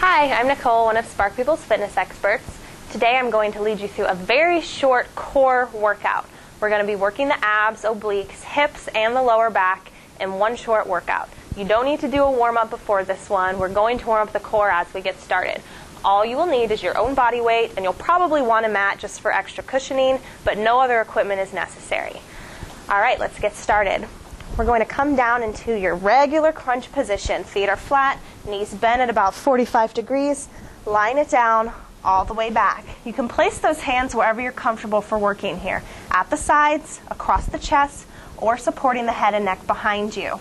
Hi, I'm Nicole, one of Spark People's fitness experts. Today I'm going to lead you through a very short core workout. We're going to be working the abs, obliques, hips, and the lower back in one short workout. You don't need to do a warm-up before this one. We're going to warm up the core as we get started. All you will need is your own body weight, and you'll probably want a mat just for extra cushioning, but no other equipment is necessary. All right, let's get started. We're going to come down into your regular crunch position. Feet are flat, knees bent at about 45 degrees. Line it down all the way back. You can place those hands wherever you're comfortable for working here. At the sides, across the chest, or supporting the head and neck behind you.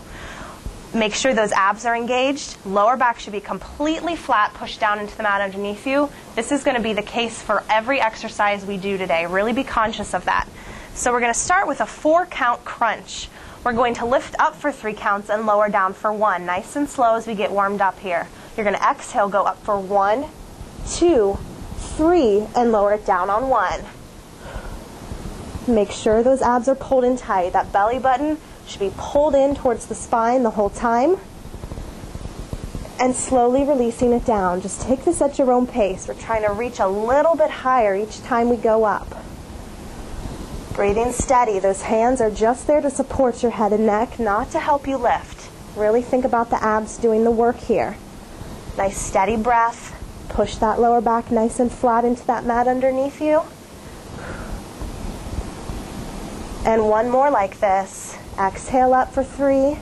Make sure those abs are engaged. Lower back should be completely flat, pushed down into the mat underneath you. This is going to be the case for every exercise we do today. Really be conscious of that. So we're going to start with a 4-count crunch. We're going to lift up for 3 counts and lower down for 1. Nice and slow as we get warmed up here. You're going to exhale, go up for 1, 2, 3, and lower it down on 1. Make sure those abs are pulled in tight. That belly button should be pulled in towards the spine the whole time. And slowly releasing it down. Just take this at your own pace. We're trying to reach a little bit higher each time we go up. Breathing steady. Those hands are just there to support your head and neck, not to help you lift. Really think about the abs doing the work here. Nice steady breath. Push that lower back nice and flat into that mat underneath you. And one more like this. Exhale up for 3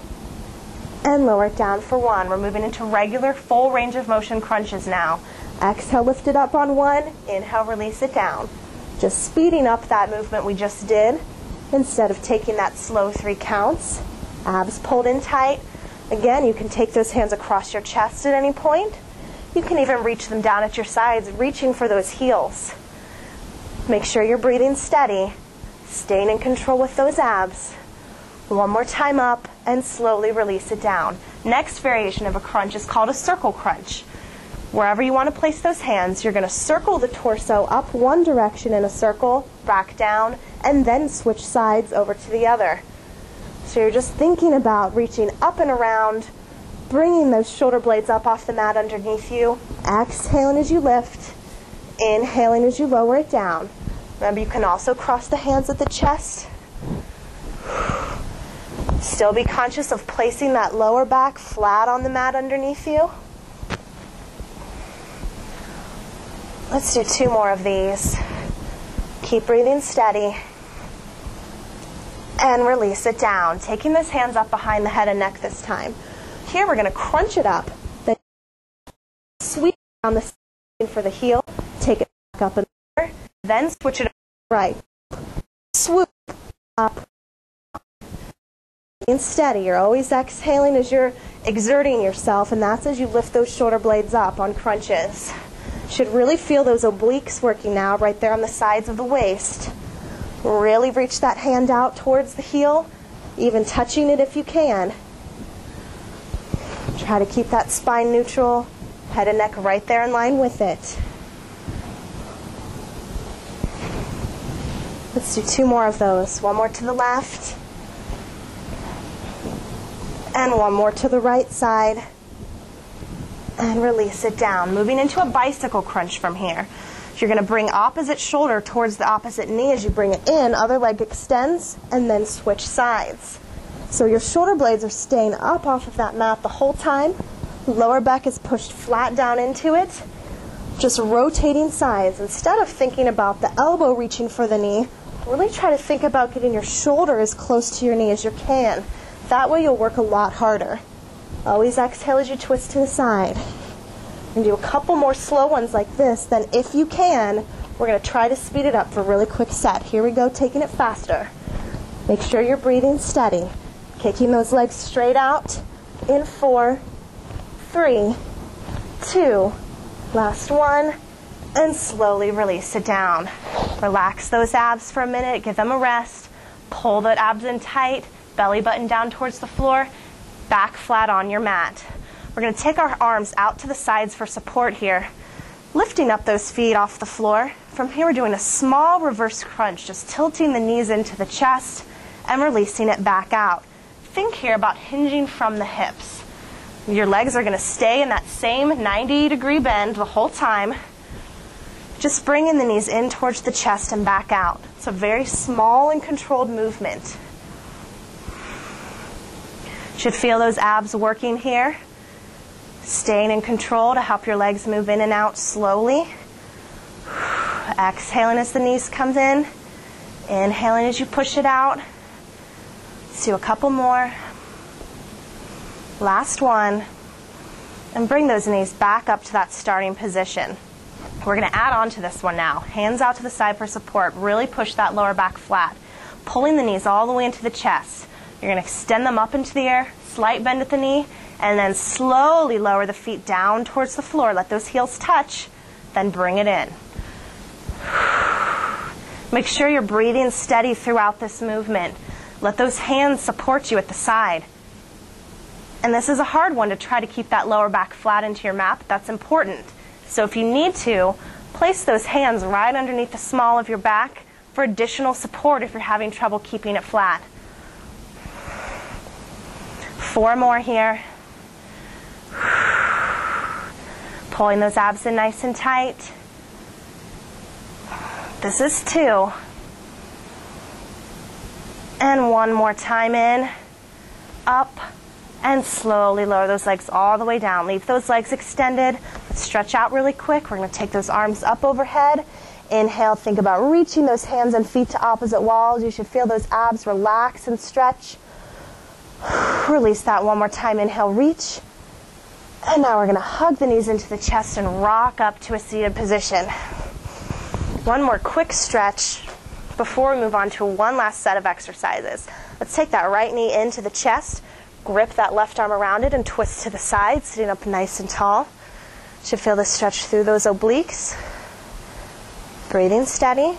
and lower it down for 1. We're moving into regular full range of motion crunches now. Exhale, lift it up on 1. Inhale, release it down. Just speeding up that movement we just did instead of taking that slow 3 counts. Abs pulled in tight. Again, you can take those hands across your chest at any point. You can even reach them down at your sides, reaching for those heels. Make sure you're breathing steady, staying in control with those abs. One more time up and slowly release it down. Next variation of a crunch is called a circle crunch. Wherever you want to place those hands, you're going to circle the torso up one direction in a circle, back down, and then switch sides over to the other. So you're just thinking about reaching up and around, bringing those shoulder blades up off the mat underneath you, exhaling as you lift, inhaling as you lower it down. Remember, you can also cross the hands at the chest. Still be conscious of placing that lower back flat on the mat underneath you. Let's do 2 more of these. Keep breathing steady. And release it down. Taking those hands up behind the head and neck this time. Here we're going to crunch it up. Then sweep down the spine for the heel. Take it back up and over. Then switch it up right. Swoop up. Being steady. You're always exhaling as you're exerting yourself, and that's as you lift those shoulder blades up on crunches. Should really feel those obliques working now right there on the sides of the waist. Really reach that hand out towards the heel, even touching it if you can. Try to keep that spine neutral, head and neck right there in line with it. Let's do 2 more of those. 1 more to the left. And 1 more to the right side. And release it down. Moving into a bicycle crunch from here. You're going to bring opposite shoulder towards the opposite knee as you bring it in. Other leg extends, and then switch sides. So your shoulder blades are staying up off of that mat the whole time. Lower back is pushed flat down into it. Just rotating sides. Instead of thinking about the elbow reaching for the knee, really try to think about getting your shoulder as close to your knee as you can. That way you'll work a lot harder. Always exhale as you twist to the side. And do a couple more slow ones like this. Then if you can, we're going to try to speed it up for a really quick set. Here we go, taking it faster. Make sure you're breathing steady. Kicking those legs straight out in 4, 3, 2, last 1, and slowly release it down. Relax those abs for a minute, give them a rest. Pull the abs in tight, belly button down towards the floor, back flat on your mat. We're going to take our arms out to the sides for support here, lifting up those feet off the floor. From here we're doing a small reverse crunch, just tilting the knees into the chest and releasing it back out. Think here about hinging from the hips. Your legs are going to stay in that same 90-degree bend the whole time. Just bringing the knees in towards the chest and back out. It's a very small and controlled movement. Should feel those abs working here. Staying in control to help your legs move in and out slowly. Exhaling as the knees comes in. Inhaling as you push it out. Let's do a couple more. Last one. And bring those knees back up to that starting position. We're going to add on to this one now. Hands out to the side for support. Really push that lower back flat. Pulling the knees all the way into the chest. You're going to extend them up into the air, slight bend at the knee, and then slowly lower the feet down towards the floor. Let those heels touch, then bring it in. Make sure you're breathing steady throughout this movement. Let those hands support you at the side. And this is a hard one to try to keep that lower back flat into your mat, but that's important. So if you need to, place those hands right underneath the small of your back for additional support if you're having trouble keeping it flat. 4 more here. Pulling those abs in nice and tight. This is 2. And 1 more time in. Up. And slowly lower those legs all the way down. Leave those legs extended. Stretch out really quick. We're going to take those arms up overhead. Inhale, think about reaching those hands and feet to opposite walls. You should feel those abs relax and stretch. Release that 1 more time. Inhale, reach. And now we're going to hug the knees into the chest and rock up to a seated position. 1 more quick stretch before we move on to one last set of exercises. Let's take that right knee into the chest. Grip that left arm around it and twist to the side, sitting up nice and tall. Should feel the stretch through those obliques. Breathing steady.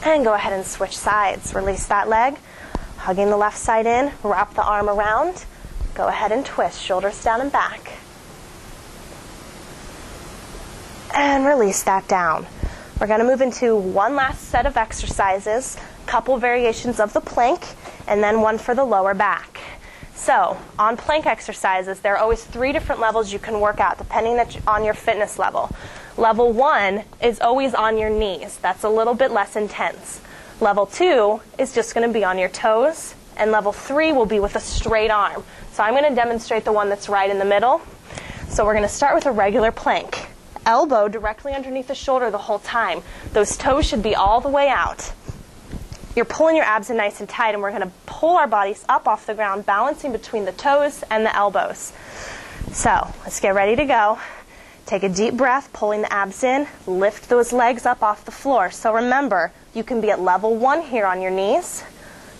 And go ahead and switch sides. Release that leg. Hugging the left side in. Wrap the arm around. Go ahead and twist. Shoulders down and back. And release that down. We're going to move into one last set of exercises. Couple variations of the plank. And then one for the lower back. So, on plank exercises, there are always 3 different levels you can work out, depending on your fitness level. Level 1 is always on your knees. That's a little bit less intense. Level 2 is just going to be on your toes, and level 3 will be with a straight arm. So I'm going to demonstrate the one that's right in the middle. So we're going to start with a regular plank. Elbow directly underneath the shoulder the whole time. Those toes should be all the way out. You're pulling your abs in nice and tight, and we're going to pull our bodies up off the ground, balancing between the toes and the elbows. So let's get ready to go. Take a deep breath, pulling the abs in. Lift those legs up off the floor. So remember, you can be at level 1 here on your knees.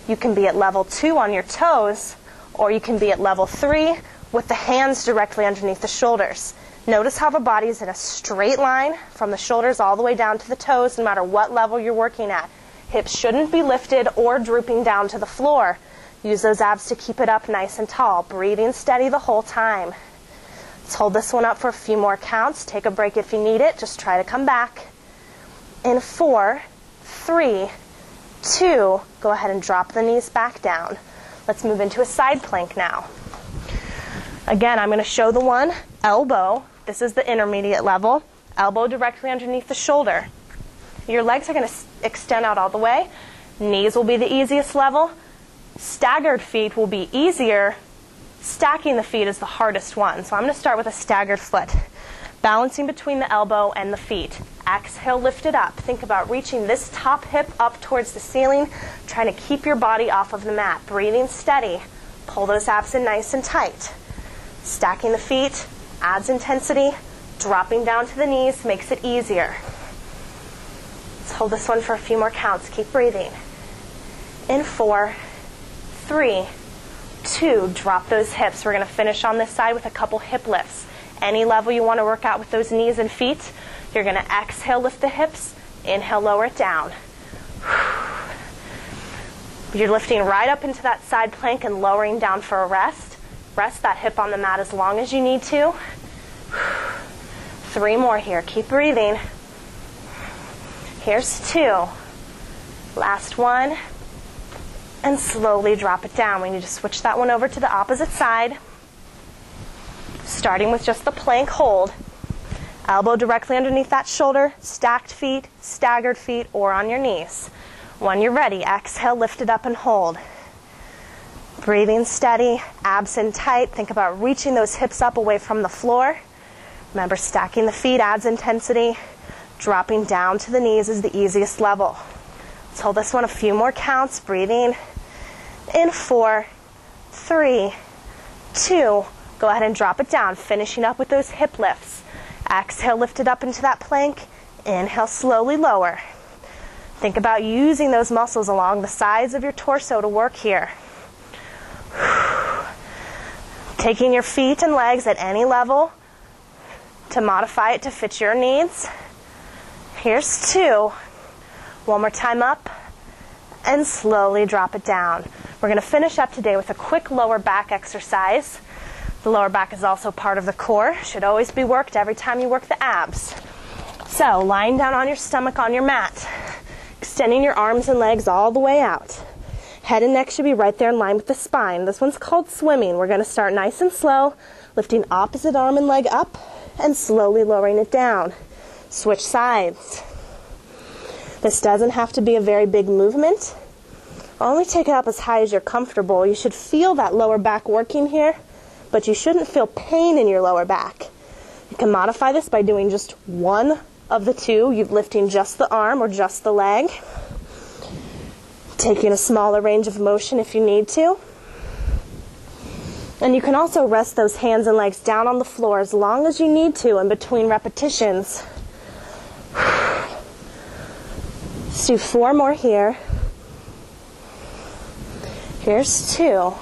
You can be at level 2 on your toes, or you can be at level 3 with the hands directly underneath the shoulders. Notice how the body is in a straight line from the shoulders all the way down to the toes, no matter what level you're working at. Hips shouldn't be lifted or drooping down to the floor. Use those abs to keep it up nice and tall. Breathing steady the whole time. Let's hold this one up for a few more counts. Take a break if you need it. Just try to come back. In 4, 3, 2, go ahead and drop the knees back down. Let's move into a side plank now. Again, I'm going to show the one. Elbow. This is the intermediate level. Elbow directly underneath the shoulder. Your legs are going to extend out all the way. Knees will be the easiest level. Staggered feet will be easier. Stacking the feet is the hardest one. So I'm going to start with a staggered foot. Balancing between the elbow and the feet. Exhale, lift it up. Think about reaching this top hip up towards the ceiling, trying to keep your body off of the mat. Breathing steady. Pull those abs in nice and tight. Stacking the feet adds intensity. Dropping down to the knees makes it easier. Let's hold this one for a few more counts. Keep breathing. In 4, 3, 2, drop those hips. We're going to finish on this side with a couple hip lifts. Any level you want to work out with those knees and feet, you're going to exhale, lift the hips. Inhale, lower it down. You're lifting right up into that side plank and lowering down for a rest. Rest that hip on the mat as long as you need to. 3 more here. Keep breathing. Here's 2. Last one. And slowly drop it down. We need to switch that one over to the opposite side. starting with just the plank hold. Elbow directly underneath that shoulder, stacked feet, staggered feet, or on your knees. When you're ready, exhale, lift it up and hold. Breathing steady, abs in tight. Think about reaching those hips up away from the floor. Remember, stacking the feet adds intensity. Dropping down to the knees is the easiest level. Let's hold this one a few more counts. Breathing in 4, 3, 2. Go ahead and drop it down, finishing up with those hip lifts. Exhale, lift it up into that plank. Inhale, slowly lower. Think about using those muscles along the sides of your torso to work here. Taking your feet and legs at any level to modify it to fit your needs. Here's 2. One more time up, and slowly drop it down. We're going to finish up today with a quick lower back exercise. The lower back is also part of the core. Should always be worked every time you work the abs. So, lying down on your stomach on your mat, extending your arms and legs all the way out. Head and neck should be right there in line with the spine. This one's called swimming. We're going to start nice and slow, lifting opposite arm and leg up, and slowly lowering it down. Switch sides. This doesn't have to be a very big movement. Only take it up as high as you're comfortable. You should feel that lower back working here, but you shouldn't feel pain in your lower back. You can modify this by doing just one of the two. You're lifting just the arm or just the leg. Taking a smaller range of motion if you need to. And you can also rest those hands and legs down on the floor as long as you need to in between repetitions. Let's do 4 more here. Here's 2.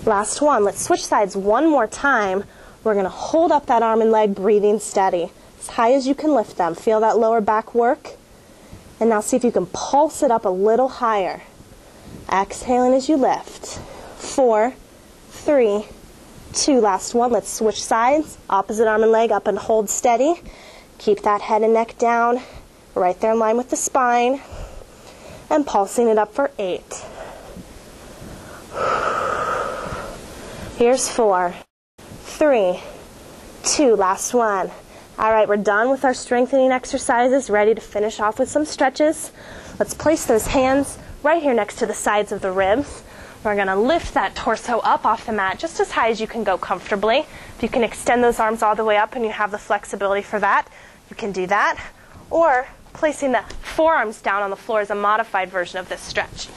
Last one. Let's switch sides one more time. We're going to hold up that arm and leg, breathing steady. As high as you can lift them. Feel that lower back work. And now see if you can pulse it up a little higher. Exhaling as you lift. 4, 3, 2. Last one. Let's switch sides. Opposite arm and leg up and hold steady. Keep that head and neck down. Right there in line with the spine. And pulsing it up for 8. Here's 4, 3, 2. Last one. All right, we're done with our strengthening exercises, ready to finish off with some stretches. Let's place those hands right here next to the sides of the ribs. We're going to lift that torso up off the mat just as high as you can go comfortably. If you can extend those arms all the way up and you have the flexibility for that, you can do that. Or placing the forearms down on the floor is a modified version of this stretch.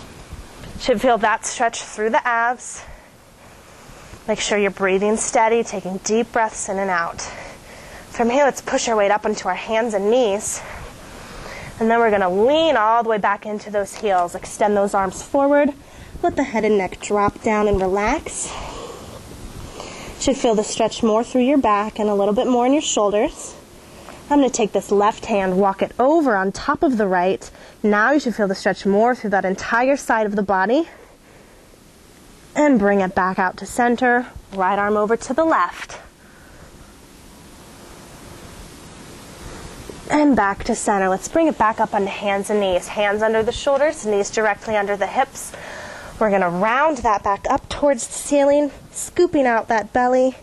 Should feel that stretch through the abs. Make sure you're breathing steady, taking deep breaths in and out. From here, let's push our weight up into our hands and knees. And then we're going to lean all the way back into those heels. Extend those arms forward. Let the head and neck drop down and relax. Should feel the stretch more through your back and a little bit more in your shoulders. I'm going to take this left hand, walk it over on top of the right. Now you should feel the stretch more through that entire side of the body. And bring it back out to center. Right arm over to the left. And back to center. Let's bring it back up onto hands and knees. Hands under the shoulders, knees directly under the hips. We're going to round that back up towards the ceiling, scooping out that belly.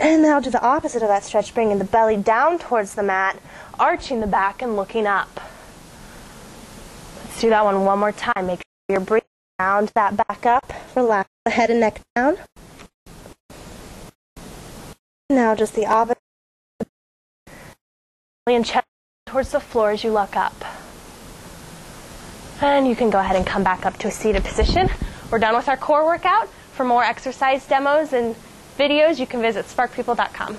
And now to the opposite of that stretch, bringing the belly down towards the mat, arching the back and looking up. Let's do that one more time. Make sure you're breathing. Round that back up. Relax the head and neck down. Now just the opposite. And chest towards the floor as you look up. And you can go ahead and come back up to a seated position. We're done with our core workout. For more exercise demos and videos, you can visit sparkpeople.com.